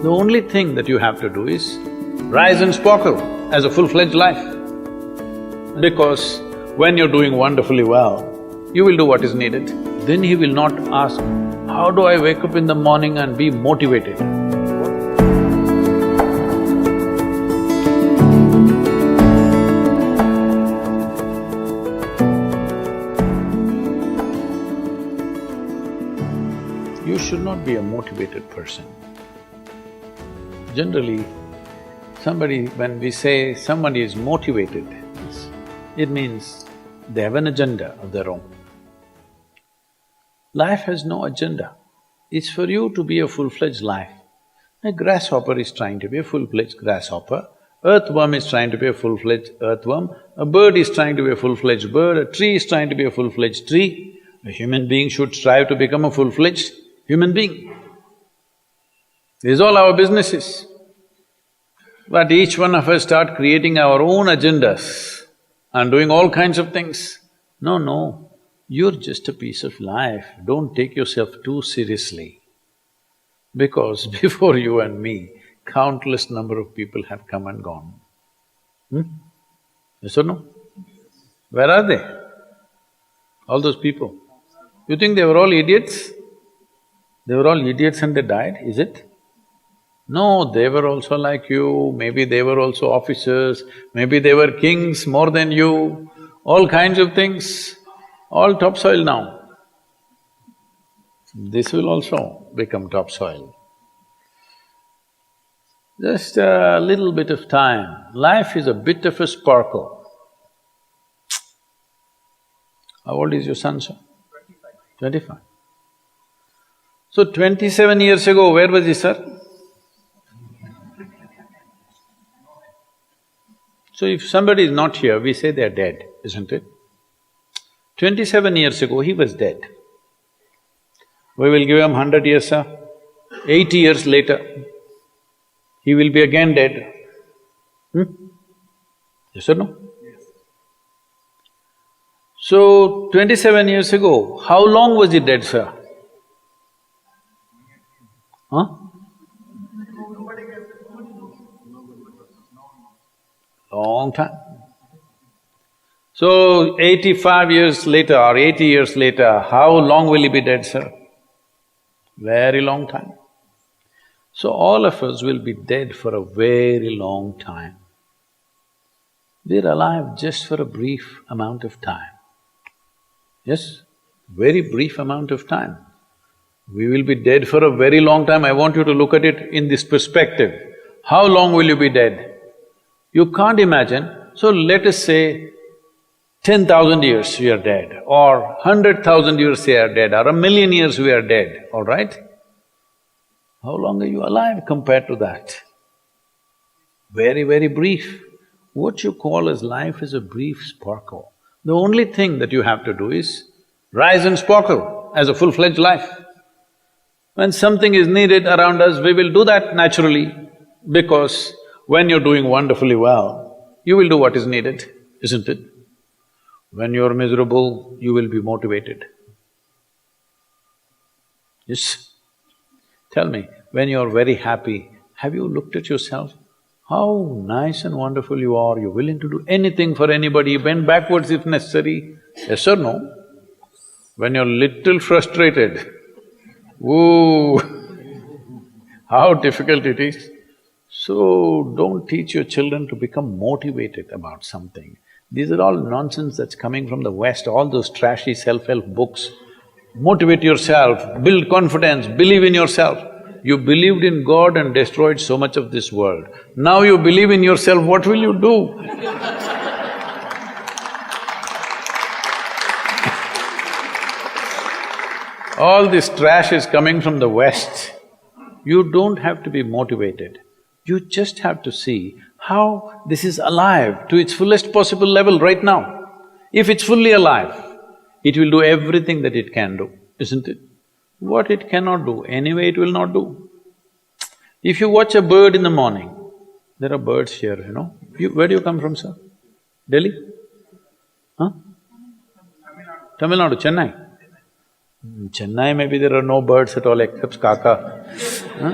The only thing that you have to do is rise and sparkle as a full-fledged life. Because when you're doing wonderfully well, you will do what is needed. Then he will not ask, how do I wake up in the morning and be motivated? You should not be a motivated person. Generally, when we say somebody is motivated, it means they have an agenda of their own. Life has no agenda. It's for you to be a full-fledged life. A grasshopper is trying to be a full-fledged grasshopper, earthworm is trying to be a full-fledged earthworm, a bird is trying to be a full-fledged bird, a tree is trying to be a full-fledged tree. A human being should strive to become a full-fledged human being. This is all our businesses. But each one of us start creating our own agendas and doing all kinds of things. No, you're just a piece of life, don't take yourself too seriously. Because before you and me, countless number of people have come and gone. Yes or no? Where are they? All those people. You think they were all idiots? They were all idiots and they died, is it? No, they were also like you, maybe they were also officers, maybe they were kings more than you, all kinds of things, all topsoil now. This will also become topsoil. Just a little bit of time, life is a bit of a sparkle. How old is your son, sir? 25. So 27 years ago, where was he, sir? So if somebody is not here, we say they're dead, isn't it? 27 years ago, he was dead. We will give him 100 years, sir. 80 years later, he will be again dead. Yes or no? Yes. So, 27 years ago, how long was he dead, sir? Huh? Long time. So, 85 years later or 80 years later, how long will he be dead, sir? Very long time. So, all of us will be dead for a very long time. We're alive just for a brief amount of time. Yes, very brief amount of time. We will be dead for a very long time. I want you to look at it in this perspective. How long will you be dead? You can't imagine, so let us say 10,000 years we are dead, or 100,000 years we are dead, or 1,000,000 years we are dead, all right? How long are you alive compared to that? Very, very brief. What you call as life is a brief sparkle. The only thing that you have to do is rise and sparkle as a full-fledged life. When something is needed around us, we will do that naturally, because when you're doing wonderfully well, you will do what is needed, isn't it? When you're miserable, you will be motivated. Yes? Tell me, when you're very happy, have you looked at yourself? How nice and wonderful you are, you're willing to do anything for anybody, bend backwards if necessary. Yes or no? When you're little frustrated, ooh, how difficult it is. So, don't teach your children to become motivated about something. These are all nonsense that's coming from the West, all those trashy self-help books. Motivate yourself, build confidence, believe in yourself. You believed in God and destroyed so much of this world. Now you believe in yourself, what will you do? All this trash is coming from the West. You don't have to be motivated. You just have to see how this is alive to its fullest possible level right now. If it's fully alive, it will do everything that it can do, isn't it? What it cannot do, anyway it will not do. If you watch a bird in the morning, there are birds here, you know. Where do you come from, sir? Delhi? Huh? Tamil Nadu, Chennai? Chennai, maybe there are no birds at all except kaka. Huh?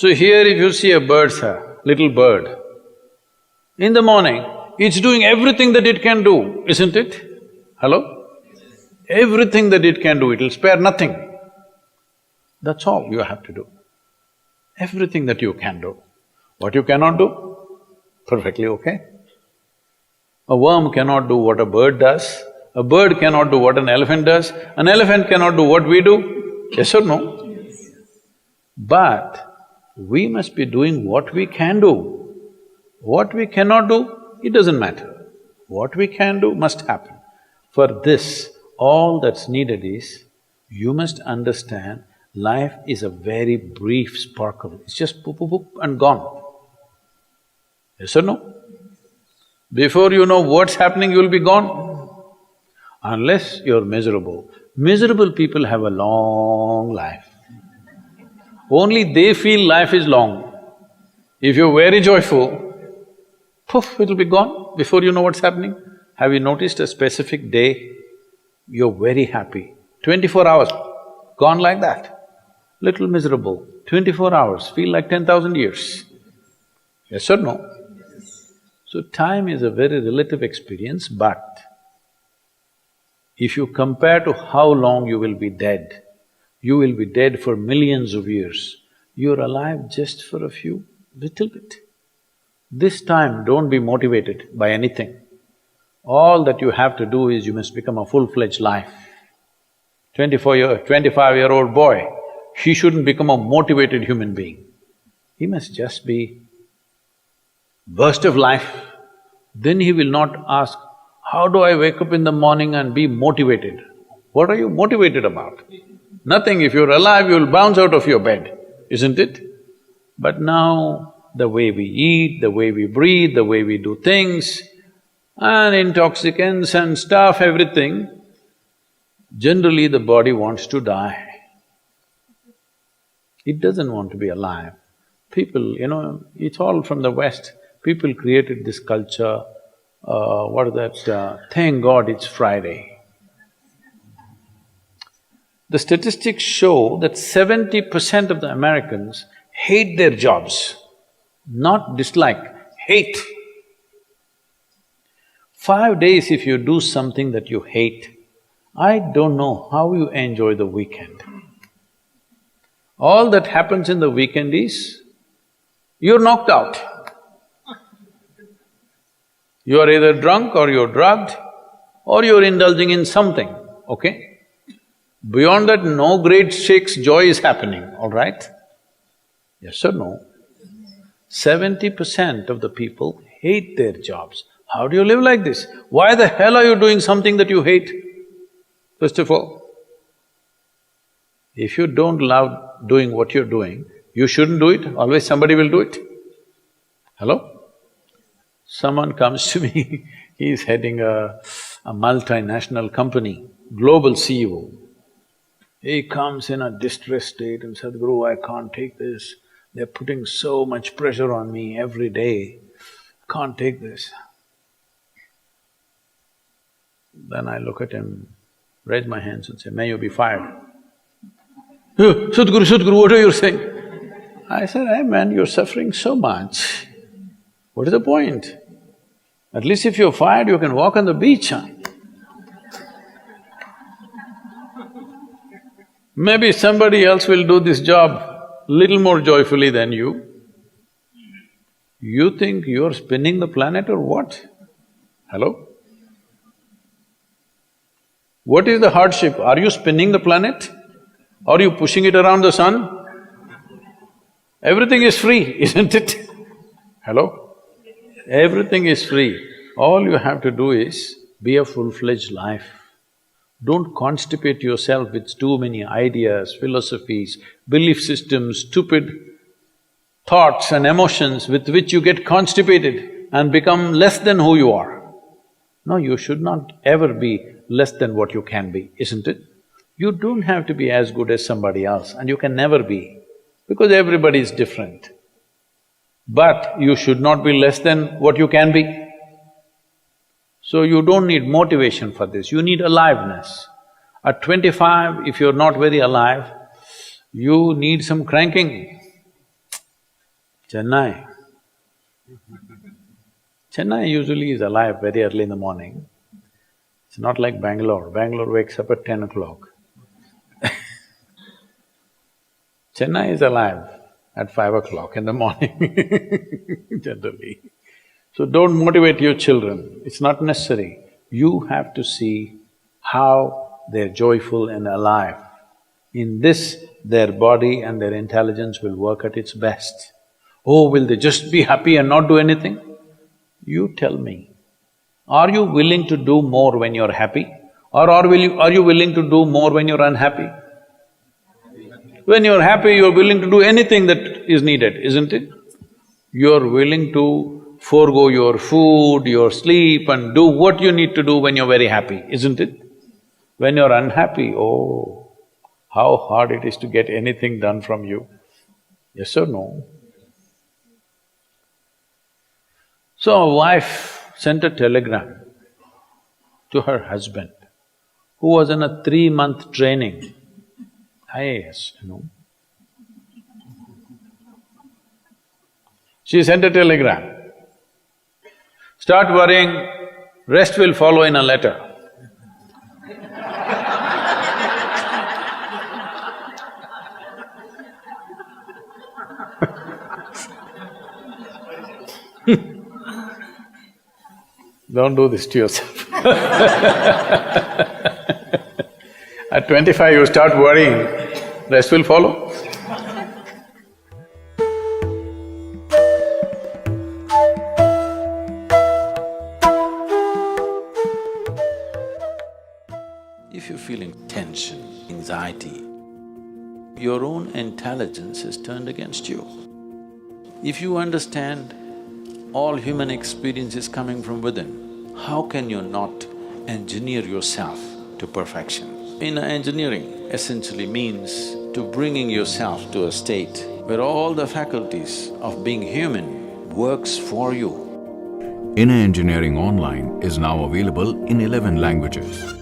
So here if you see a bird, sir, little bird, in the morning, it's doing everything that it can do, isn't it? Hello? Everything that it can do, it'll spare nothing. That's all you have to do. Everything that you can do. What you cannot do, perfectly okay. A worm cannot do what a bird does, a bird cannot do what an elephant does, an elephant cannot do what we do, yes or no? But we must be doing what we can do. What we cannot do, it doesn't matter. What we can do must happen. For this, all that's needed is, you must understand, life is a very brief sparkle, it's just poop, poop, poop and gone. Yes or no? Before you know what's happening, you'll be gone. Unless you're miserable. Miserable people have a long life. Only they feel life is long. If you're very joyful, poof, it'll be gone before you know what's happening. Have you noticed a specific day, you're very happy, 24 hours, gone like that. Little miserable, 24 hours, feel like 10,000 years. Yes or no? So time is a very relative experience, but if you compare to how long you will be dead, you will be dead for millions of years. You're alive just for a few, little bit. This time, don't be motivated by anything. All that you have to do is you must become a full-fledged life. 25-year-old boy, he shouldn't become a motivated human being. He must just be burst of life. Then he will not ask, how do I wake up in the morning and be motivated? What are you motivated about? Nothing. If you're alive, you'll bounce out of your bed, isn't it? But now, the way we eat, the way we breathe, the way we do things, and intoxicants and stuff, everything, generally the body wants to die. It doesn't want to be alive. People, it's all from the West. People created this culture, thank God it's Friday. The statistics show that 70% of the Americans hate their jobs, not dislike, hate. 5 days if you do something that you hate, I don't know how you enjoy the weekend. All that happens in the weekend is, you're knocked out. You are either drunk or you're drugged or you're indulging in something, okay? Beyond that, no great shakes joy is happening, all right? Yes or no? 70% of the people hate their jobs. How do you live like this? Why the hell are you doing something that you hate? First of all, if you don't love doing what you're doing, you shouldn't do it, always somebody will do it. Hello? Someone comes to me, he's heading a multinational company, global CEO. He comes in a distressed state and said, Guru, I can't take this. They're putting so much pressure on me every day, can't take this. Then I look at him, raise my hands and say, may you be fired. Sadhguru, what are you saying? I said, hey man, you're suffering so much. What is the point? At least if you're fired, you can walk on the beach, huh? Maybe somebody else will do this job little more joyfully than you. You think you're spinning the planet or what? Hello? What is the hardship? Are you spinning the planet? Are you pushing it around the sun? Everything is free, isn't it? Hello? Everything is free. All you have to do is be a full-fledged life. Don't constipate yourself with too many ideas, philosophies, belief systems, stupid thoughts and emotions with which you get constipated and become less than who you are. No, you should not ever be less than what you can be, isn't it? You don't have to be as good as somebody else, and you can never be, because everybody is different. But you should not be less than what you can be. So you don't need motivation for this, you need aliveness. At 25, if you're not very alive, you need some cranking. Chennai. Chennai usually is alive very early in the morning. It's not like Bangalore. Bangalore wakes up at 10 o'clock. Chennai is alive at 5 o'clock in the morning, generally. So don't motivate your children, it's not necessary. You have to see how they're joyful and alive. In this, their body and their intelligence will work at its best. Oh, will they just be happy and not do anything? You tell me, are you willing to do more when you're happy? Or are you willing to do more when you're unhappy? When you're happy, you're willing to do anything that is needed, isn't it? You're willing to forego your food, your sleep and do what you need to do when you're very happy, isn't it? When you're unhappy, oh, how hard it is to get anything done from you. Yes or no? So a wife sent a telegram to her husband, who was in a 3-month training, IAS, you know. She sent a telegram, start worrying, rest will follow in a letter. Don't do this to yourself. At 25 you start worrying, rest will follow. If you're feeling tension, anxiety, your own intelligence is turned against you. If you understand all human experience is coming from within, how can you not engineer yourself to perfection? Engineering essentially means to bringing yourself to a state where all the faculties of being human works for you. Inner Engineering Online is now available in 11 languages.